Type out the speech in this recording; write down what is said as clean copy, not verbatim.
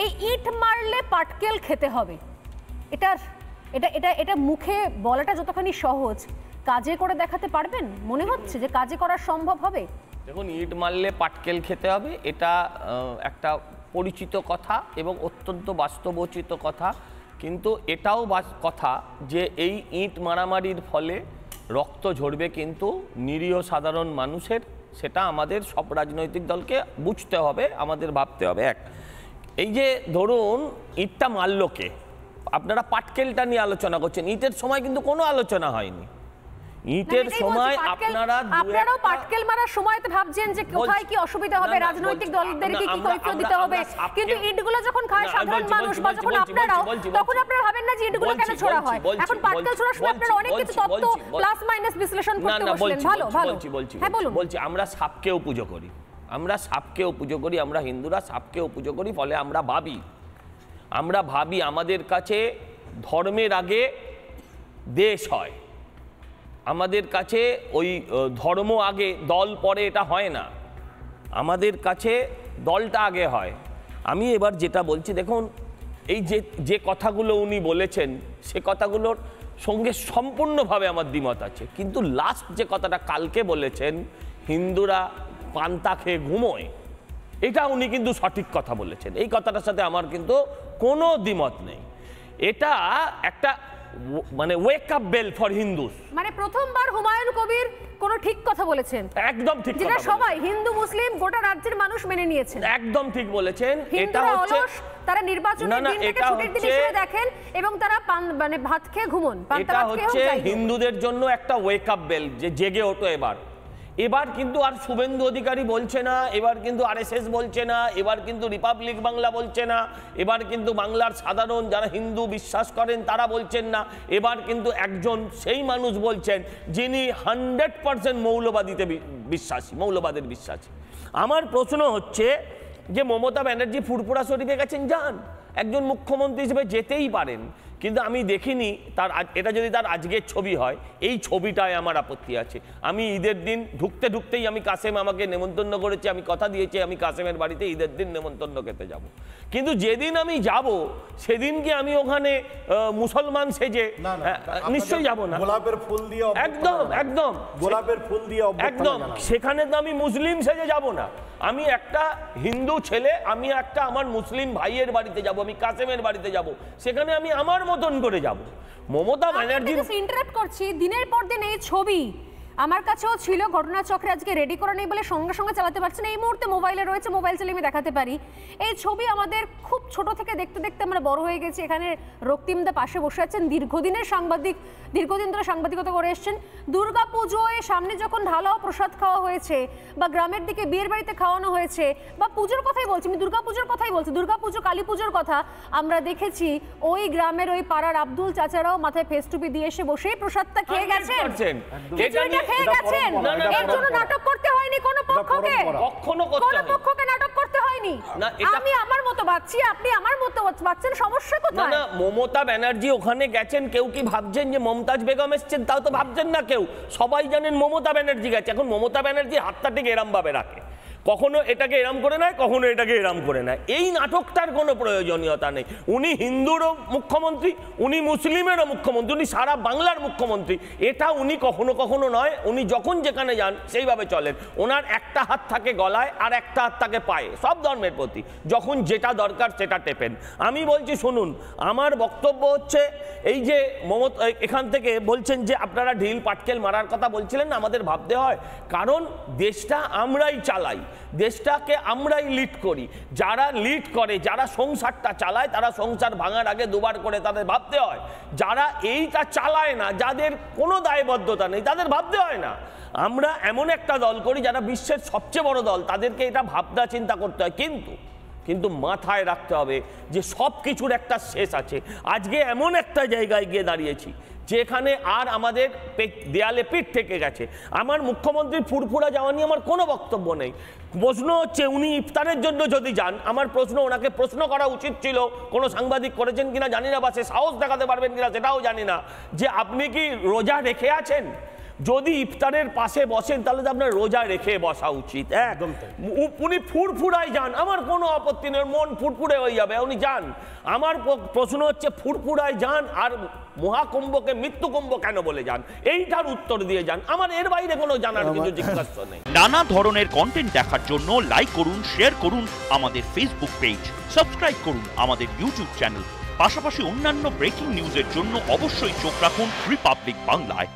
এই ইট মারলে পাটকেল খেতে হবে, এটার এটা এটা এটা মুখে বলাটা যতখানি সহজ, কাজে করে দেখাতে পারবেন? মনে হচ্ছে যে কাজে করা সম্ভব হবে? দেখুন, ইট মারলে পাটকেল খেতে হবে, এটা একটা পরিচিত কথা এবং অত্যন্ত বাস্তবোচিত কথা। কিন্তু এটাও কথা যে এই ইট মারামারির ফলে রক্ত ঝরবে কিন্তু নিরীহ সাধারণ মানুষের, সেটা আমাদের সব রাজনৈতিক দলকে বুঝতে হবে, আমাদের ভাবতে হবে। এই যে ধরুন ইটটা মারল কে, আপনারা পাটকেলটা নিয়ে আলোচনা করছেন, ইটের সময় কিন্তু কোনো আলোচনা হয়নি। ইটের সময় আপনারাও পাটকেল মারার সময়তে ভাবছেন যে কোথায় কি অসুবিধা হবে, রাজনৈতিক দলদেরকে কি কৈফিয়ত দিতে হবে, কিন্তু ইটগুলো যখন খায় সাধারণ মানুষ বা যখন আপনারাও, তখন আপনারা ভাবেন না যে ইটগুলো কেন ছোড়া হয়। এখন পাটকেল ছোড়ার সময় আপনারা অনেক কিছু তথ্য প্লাস মাইনাস বিশ্লেষণ করতে বসলেন। ভালো ভালো, হ্যাঁ বলুন। বলছি আমরা সাপকেও পুজো করি, আমরা সাপকেও পুজো করি, আমরা হিন্দুরা সাপকেও পুজো করি। ফলে আমরা ভাবি আমাদের কাছে ধর্মের আগে দেশ হয়, আমাদের কাছে ওই ধর্ম আগে দল পরে, এটা হয় না। আমাদের কাছে দলটা আগে হয়। আমি এবার যেটা বলছি, দেখুন এই যে কথাগুলো উনি বলেছেন সে কথাগুলোর সঙ্গে সম্পূর্ণভাবে আমার দ্বিমত আছে। কিন্তু লাস্ট যে কথাটা কালকে বলেছেন, হিন্দুরা পান্তা খেয়ে ঘুমোয়, এটা উনি কিন্তু সঠিক কথা বলেছেন। এই কথাটার সাথে আমার কিন্তু কোনো দ্বিমত নেই। এটা একটা মানে wake up bell for Hindus. মানে প্রথমবার হুমায়ুন কবির কোন ঠিক কথা বলেছেন, একদম ঠিক কথা, যেটা সবাই হিন্দু মুসলিম গোটা রাজ্যের মানুষ মেনে নিয়েছেন। একদম ঠিক বলেছেন। এটা হচ্ছে তারা নির্বাচনের দিনটাকে ছুটির দিন হিসেবে দেখেন এবং তারা মানে ভাত খেয়ে ঘুমন। এটা হচ্ছে হিন্দুদের জন্য একটা ওয়েক আপ বেল, যে জেগে ওঠো। এবার কিন্তু আর শুভেন্দু অধিকারী বলছে না, এবার কিন্তু আরএসএস বলছে না, এবার কিন্তু রিপাবলিক বাংলা বলছে না, এবার কিন্তু বাংলার সাধারণ যারা হিন্দু বিশ্বাস করেন তারা বলছেন না। এবার কিন্তু একজন সেই মানুষ বলছেন যিনি 100% মৌলবাদের বিশ্বাসী। আমার প্রশ্ন হচ্ছে যে মমতা ব্যানার্জি ফুরফুরা শরীফে গেছেন, যান, একজন মুখ্যমন্ত্রী হিসেবে যেতেই পারেন, কিন্তু আমি দেখিনি তার, এটা যদি তার আজকের ছবি হয়, এই ছবিটায় আমার আপত্তি আছে। আমি ঈদের দিন ঢুকতেই আমি কাসেম আমাকে নেমন্তন্ন করেছি, আমি কথা দিয়েছি আমি কাসেমের বাড়িতে ঈদের দিন নেমন্তন্ন খেতে যাব। কিন্তু যেদিন আমি যাব সেদিন কি আমি ওখানে মুসলমান সেজে নিশ্চয়ই যাব না। গোলাপের ফুল দিয়ে একদম গোলাপের ফুল দিয়ে একদম সেখানে তো আমি মুসলিম সেজে যাব না। আমি একটা হিন্দু ছেলে, আমি একটা আমার মুসলিম ভাইয়ের বাড়িতে যাব, আমি কাসেমের বাড়িতে যাব, সেখানে আমি আমার মতন করে যাব। মমতা ব্যানার্জি ইন্টারাপ্ট করছি, দিনের পর দিন এই ছবি আমার কাছেও ছিল, ঘটনাচক্রে আজকে রেডি করা নেই বলে সঙ্গে সঙ্গে চালাতে পারছি না, এই মুহূর্তে মোবাইলে রয়েছে, মোবাইল চালিয়ে আমি দেখাতে পারি। এই ছবি আমাদের খুব ছোট থেকে দেখতে দেখতে আমরা বড় হয়ে গেছি। এখানে রক্তিমদা পাশে বসে আছেন, দীর্ঘদিনের সাংবাদিক, দীর্ঘদিন ধরে সাংবাদিকতা করে এসছেন। দুর্গা পুজোয় সামনে যখন ঢালাও প্রসাদ খাওয়া হয়েছে বা গ্রামের দিকে বিয়ের বাড়িতে খাওয়ানো হয়েছে বা পুজোর কথাই বলছি, আমি দুর্গা পুজোর কথাই বলছি, দুর্গা পুজো কালী পুজোর কথা আমরা দেখেছি, ওই গ্রামের ওই পাড়ার আব্দুল চাচারাও মাথায় ফেস টুপি দিয়ে এসে বসেই প্রসাদটা খেয়ে গেছেন। খেয়ে গেছেন, এর জন্য নাটক করতে হয়নি কোনো পক্ষকে, কোনো পক্ষকে নাটক করতে হয়নি। আমি আমার মতো ভাবছি, আপনি আমার মতো ভাবছেন, সমস্যা কোথায়? না, মমতা ব্যানার্জি ওখানে গেছেন, কেউ কি ভাবছেন যে মমতাজ বেগম এসছেন? তাও তো ভাবছেন না কেউ, সবাই জানেন মমতা ব্যানার্জি গেছে। এখন মমতা ব্যানার্জি হাতটা ঠিক এরম ভাবে রাখে, কখনো এটাকে এরাম করে নেয়, কখনো এটাকে এরাম করে নেয়। এই নাটকটার কোনো প্রয়োজনীয়তা নেই। উনি হিন্দুরও মুখ্যমন্ত্রী, উনি মুসলিমেরও মুখ্যমন্ত্রী, উনি সারা বাংলার মুখ্যমন্ত্রী। এটা উনি কখনো কখনো নয়, উনি যখন যেখানে যান সেইভাবে চলেন। ওনার একটা হাত থাকে গলায় আর একটা হাত থাকে পায়ে, সব ধর্মের প্রতি যখন যেটা দরকার সেটা টেপেন। আমি বলছি শুনুন, আমার বক্তব্য হচ্ছে এই যে মমতা এখান থেকে বলছেন যে আপনারা ঢিল পাটকেল মারার কথা বলছিলেন না, আমাদের ভাবতে হয়, কারণ দেশটা আমরাই চালাই, দেশটাকে আমরাই লিড করি। যারা লিড করে, যারা সংসারটা চালায়, তারা সংসার ভাঙার আগে দুবার করে তাদের ভাবতে হয়। যারা এইটা চালায় না, যাদের কোনো দায়বদ্ধতা নেই, তাদের ভাবতে হয় না। আমরা এমন একটা দল করি যারা বিশ্বের সবচেয়ে বড় দল, তাদেরকে এটা ভাবনা চিন্তা করতে হয়। কিন্তু মাথায় রাখতে হবে যে সব কিছুর একটা শেষ আছে। আজকে এমন একটা জায়গায় গিয়ে দাঁড়িয়েছি যেখানে আর আমাদের দেয়ালে পিঠ থেকে গেছে। আমার মুখ্যমন্ত্রীর ফুরফুরা যাওয়া নিয়ে আমার কোনো বক্তব্য নেই। প্রশ্ন হচ্ছে উনি ইফতারের জন্য যদি যান, আমার প্রশ্ন, ওনাকে প্রশ্ন করা উচিত ছিল, কোনো সাংবাদিক করেছেন কিনা জানি না, বা সে সাহস দেখাতে পারবেন কিনা সেটাও জানি না, যে আপনি কি রোজা রেখে আছেন? যদি ইফতারের পাশে বসেন তাহলে তো আপনার রোজা রেখে বসা উচিত। একদম তাই। উনি ফুরফুরায় যান, আমার কোনো আপত্তি নেই, মন ফুরফুরে হয়ে যাবে, উনি যান। আমার প্রশ্ন হচ্ছে ফুরফুরায় যান আর মহাকুম্ভকে মৃত্যুকুম্ভ কেন বলে যান, এইটার উত্তর দিয়ে যান। আমার এর বাইরে কোনো জানার কিছু জিজ্ঞাসা নেই। নানা ধরনের কন্টেন্ট দেখার জন্য লাইক করুন, শেয়ার করুন আমাদের ফেসবুক পেজ, সাবস্ক্রাইব করুন আমাদের ইউটিউব চ্যানেল। পাশাপাশি অন্যান্য ব্রেকিং নিউজের জন্য অবশ্যই চোখ রাখুন রিপাবলিক বাংলায়।